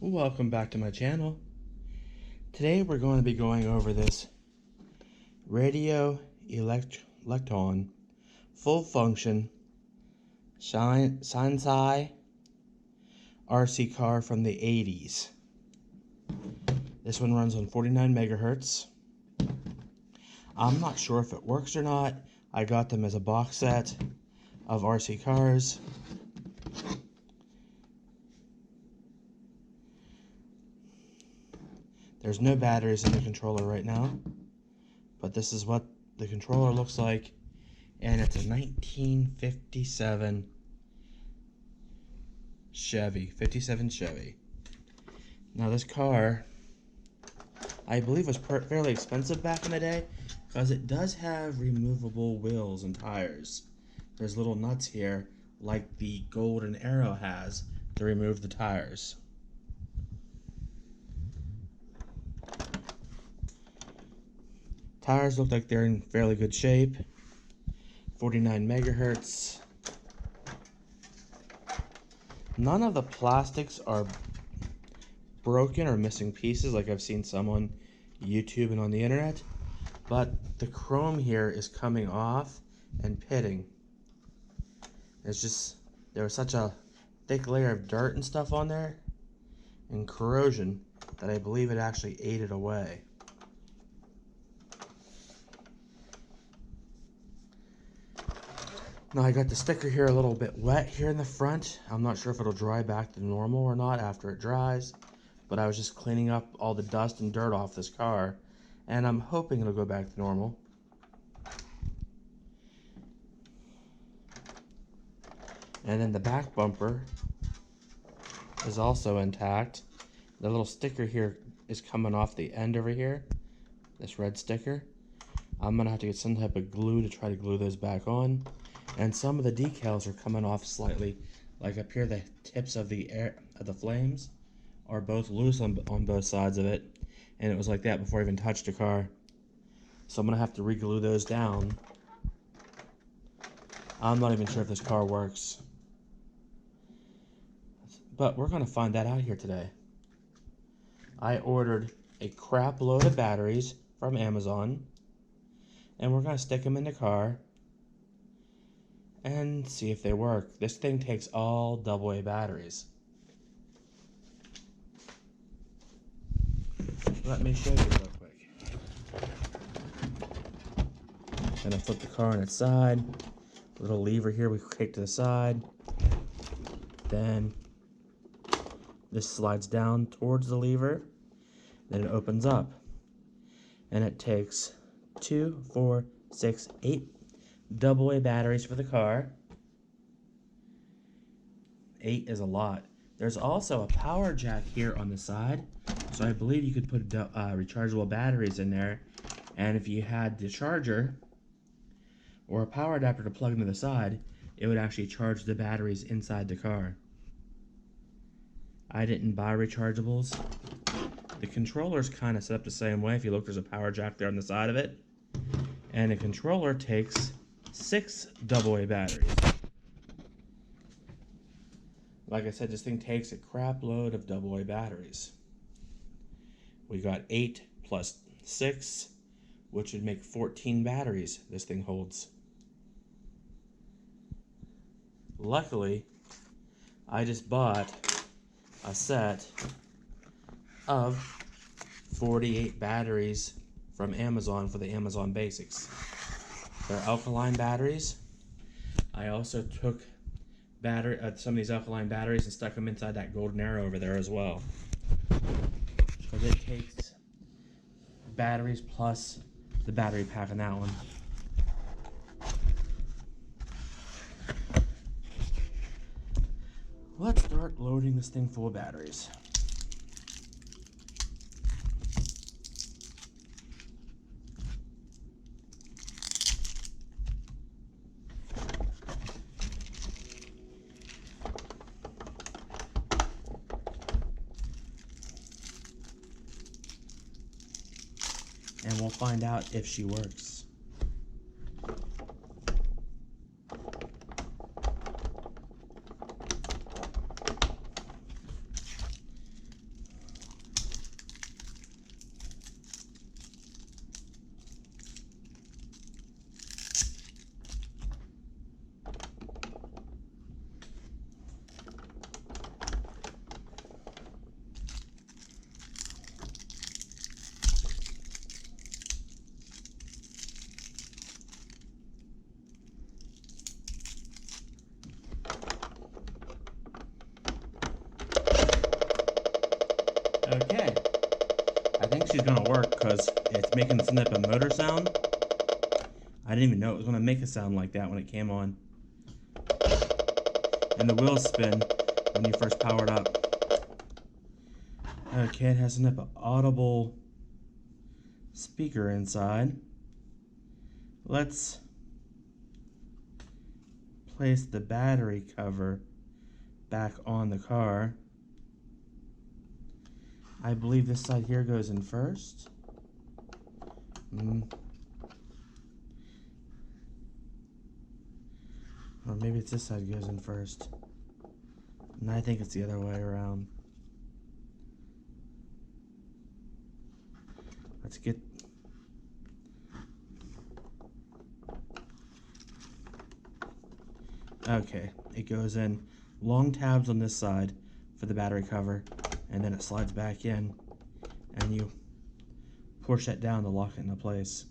Welcome back to my channel. Today we're going to be going over this radio Elecon full function Shinsei RC car from the 80s. This one runs on 49 megahertz. I'm not sure if it works or not. I got them as a box set of RC cars. There's no batteries in the controller right now, but this is what the controller looks like, and it's a 1957 Chevy. Now this car, I believe, was fairly expensive back in the day, because it does have removable wheels and tires. There's little nuts here, like the Golden Arrow has, to remove the tires. Tires look like they're in fairly good shape. 49 megahertz. None of the plastics are broken or missing pieces like I've seen some on YouTube and on the internet, but the chrome here is coming off and pitting. It's just, there was such a thick layer of dirt and stuff on there and corrosion that I believe it actually ate it away. Now I got the sticker here a little bit wet here in the front. I'm not sure if it'll dry back to normal or not after it dries, but I was just cleaning up all the dust and dirt off this car, and I'm hoping it'll go back to normal. And then the back bumper is also intact. The little sticker here is coming off the end over here, this red sticker. I'm gonna have to get some type of glue to try to glue those back on. And some of the decals are coming off slightly, like up here, the tips of the flames are both loose on both sides of it, and it was like that before I even touched the car. So I'm gonna have to re-glue those down. I'm not even sure if this car works, but we're gonna find that out here today. I ordered a crap load of batteries from Amazon, and we're gonna stick them in the car and see if they work. This thing takes all AA batteries. Let me show you real quick. Gonna flip the car on its side. Little lever here we kick to the side. Then this slides down towards the lever. Then it opens up. And it takes 2, 4, 6, 8 AA batteries for the car. 8 is a lot. There's also a power jack here on the side, so I believe you could put rechargeable batteries in there, and if you had the charger or a power adapter to plug into the side, it would actually charge the batteries inside the car. I didn't buy rechargeables. The controller's kind of set up the same way. If you look, there's a power jack there on the side of it, and the controller takes 6 AA batteries. Like I said, this thing takes a crap load of AA batteries. We got 8 plus 6, which would make 14 batteries this thing holds. Luckily, I just bought a set of 48 batteries from Amazon for the Amazon Basics. They're alkaline batteries. I also took some of these alkaline batteries and stuck them inside that Golden Arrow over there as well, because it takes batteries plus the battery pack on that one. Let's start loading this thing full of batteries. And we'll find out if she works. Okay. I think she's gonna work because it's making some type of motor sound. I didn't even know it was gonna make a sound like that when it came on. And the wheels spin when you first power it up. Okay, it has some type of audible speaker inside. Let's place the battery cover back on the car. I believe this side here goes in first. Or maybe it's this side goes in first. And I think it's the other way around. Let's get... Okay, it goes in. Long tabs on this side for the battery cover, and then it slides back in, and you push that down to lock it into place.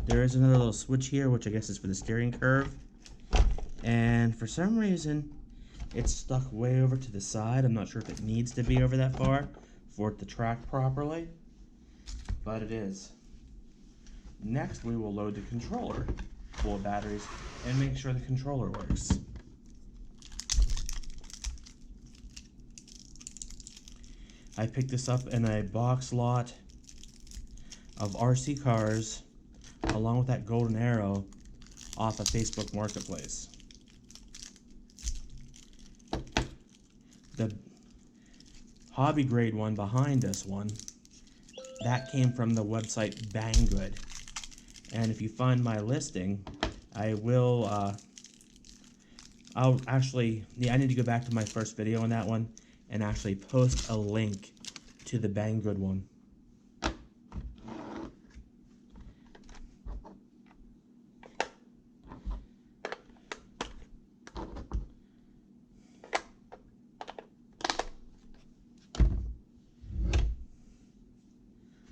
There is another little switch here, which I guess is for the steering curve. And for some reason, it's stuck way over to the side. I'm not sure if it needs to be over that far for it to track properly, but it is. Next, we will load the controller full of batteries and make sure the controller works. I picked this up in a box lot of RC cars along with that golden arrow off of Facebook Marketplace. The hobby grade one behind this one, that came from the website Banggood. And if you find my listing, I will, I'll actually, I need to go back to my first video on that one and actually post a link to the Banggood one.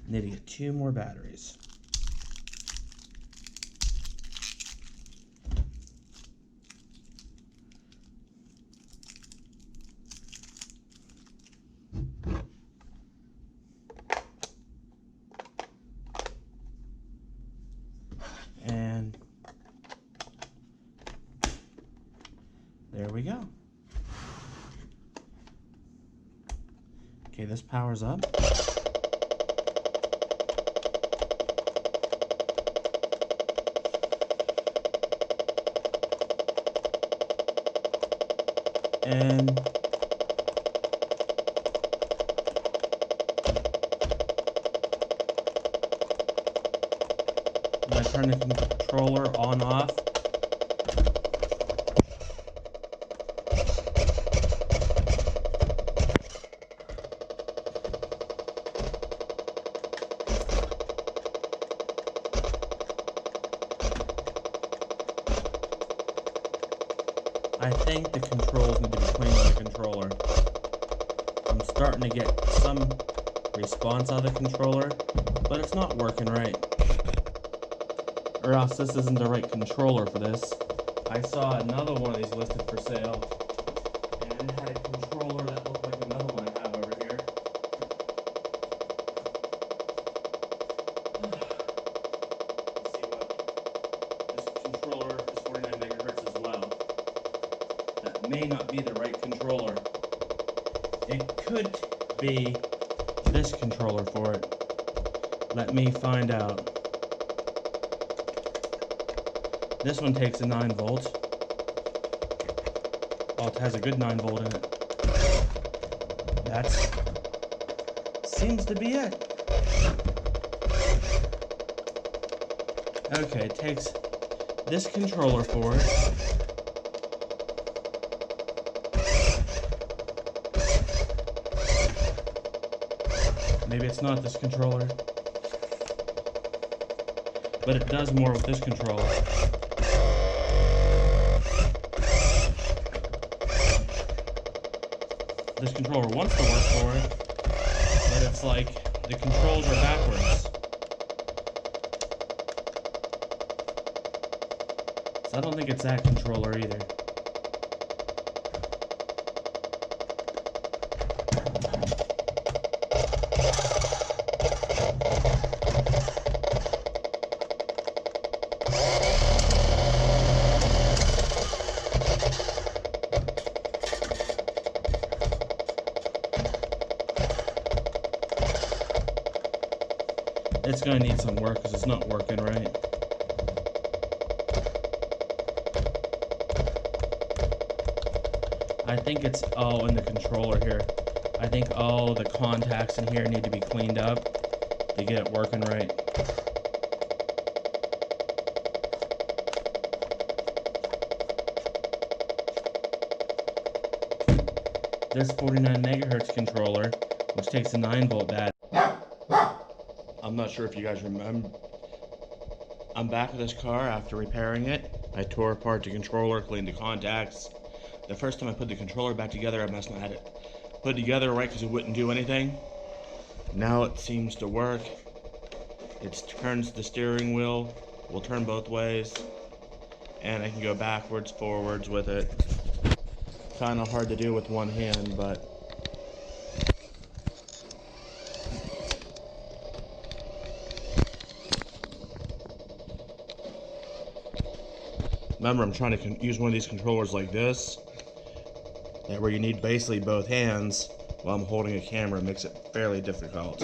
Need to get 2 more batteries. And there we go. Okay, this powers up. And when I turn the controller on off, I think the controls need to be cleaned on the controller. I'm starting to get some response out of the controller, but it's not working right. Or else this isn't the right controller for this. I saw another one of these listed for sale, and it had a controller that looked like another one I have over here. Let's see what this controller is 49 megahertz as well. That may not be the right controller. It could be this controller for it. Let me find out. This one takes a 9 volt. Oh, it has a good 9 volt in it. That seems to be it. Okay, it takes this controller for it. Maybe it's not this controller, but it does more with this controller. This controller wants to work for it, but it's like the controls are backwards. So I don't think it's that controller either. It's gonna need some work because it's not working right. I think it's all in the controller here. I think all the contacts in here need to be cleaned up to get it working right. This 49 megahertz controller, which takes a 9-volt battery. I'm not sure if you guys remember. I'm back with this car after repairing it. I tore apart the controller, cleaned the contacts. The first time I put the controller back together, I must not had it put together right because it wouldn't do anything. Now it seems to work. It turns the steering wheel, will turn both ways, and I can go backwards, forwards with it. Kind of hard to do with one hand, but remember, I'm trying to use one of these controllers like this, where you need basically both hands while I'm holding a camera. It makes it fairly difficult.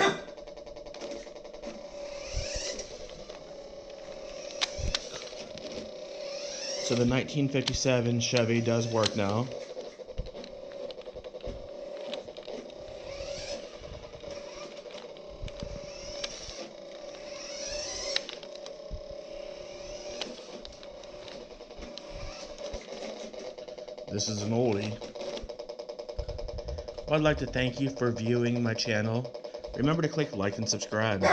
So the 1957 Chevy does work now. This is an oldie. Well, I'd like to thank you for viewing my channel. Remember to click like and subscribe.